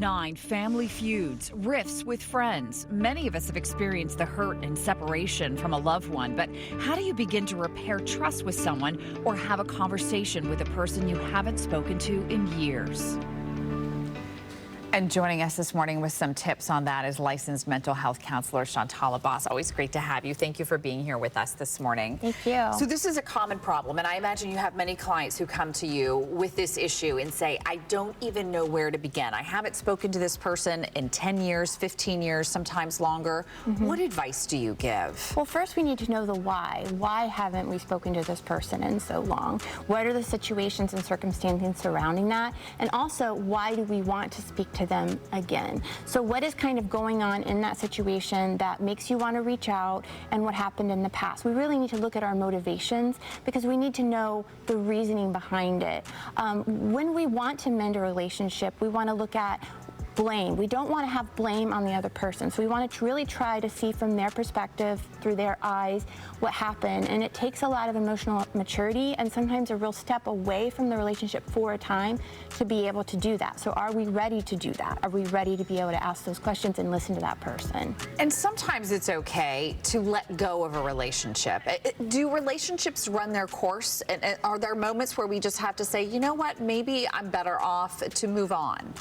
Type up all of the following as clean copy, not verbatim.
Family feuds, rifts with friends. Many of us have experienced the hurt and separation from a loved one, but how do you begin to repair trust with someone or have a conversation with a person you haven't spoken to in years? And joining us this morning with some tips on that is licensed mental health counselor Shantala Boss. Always great to have you. Thank you for being here with us this morning. Thank you. So this is a common problem, and I imagine you have many clients who come to you with this issue and say, I don't even know where to begin. I haven't spoken to this person in 10 years, 15 years, sometimes longer. What advice do you give? Well, first we need to know the why. Why haven't we spoken to this person in so long? What are the situations and circumstances surrounding that? And also, why do we want to speak to them again? So what is kind of going on in that situation that makes you want to reach out, and what happened in the past? We really need to look at our motivations because we need to know the reasoning behind it. When we want to mend a relationship, we want to look at blame. We don't want to have blame on the other person. So we want to really try to see from their perspective, through their eyes, what happened. And it takes a lot of emotional maturity and sometimes a real step away from the relationship for a time to be able to do that. So are we ready to do that? Are we ready to be able to ask those questions and listen to that person? And sometimes it's okay to let go of a relationship. Do relationships run their course? And are there moments where we just have to say, you know what, maybe I'm better off to move on?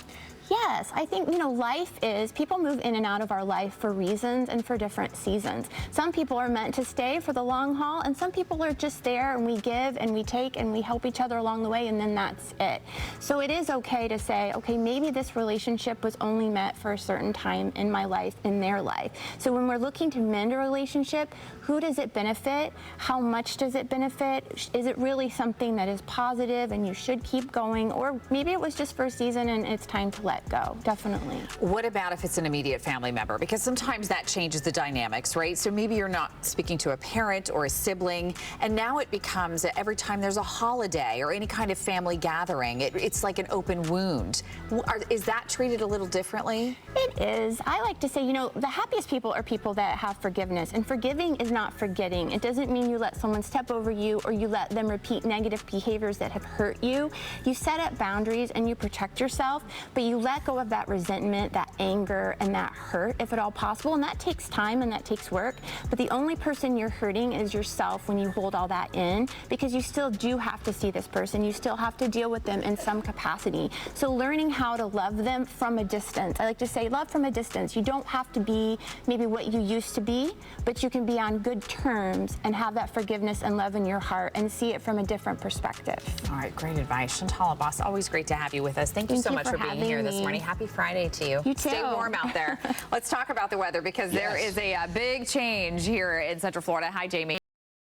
Yes, I think, life is, people move in and out of our life for reasons and for different seasons. Some people are meant to stay for the long haul, and some people are just there, and we give and we take and we help each other along the way, and then that's it. So it is okay to say, okay, maybe this relationship was only meant for a certain time in my life, in their life. So when we're looking to mend a relationship, who does it benefit? How much does it benefit? Is it really something that is positive and you should keep going? Or maybe it was just for a season and it's time to let go. Definitely. What about if it's an immediate family member? Because sometimes that changes the dynamics, right? So maybe you're not speaking to a parent or a sibling, and now it becomes every time there's a holiday or any kind of family gathering, it's like an open wound. Is that treated a little differently? It is. I like to say, the happiest people are people that have forgiveness, and forgiving is not forgetting. It doesn't mean you let someone step over you or you let them repeat negative behaviors that have hurt you. You set up boundaries and you protect yourself, but you let go of that resentment, that anger, and that hurt, if at all possible. And that takes time and that takes work. But the only person you're hurting is yourself when you hold all that in, because you still do have to see this person. You still have to deal with them in some capacity. So learning how to love them from a distance. I like to say love from a distance. You don't have to be maybe what you used to be, but you can be on good terms and have that forgiveness and love in your heart and see it from a different perspective. All right, great advice. Shantala Boss, always great to have you with us. Thank you so much for being here this morning. Happy Friday to you. You too. Stay warm out there. Let's talk about the weather, because there is a big change here in Central Florida. Hi, Jamie.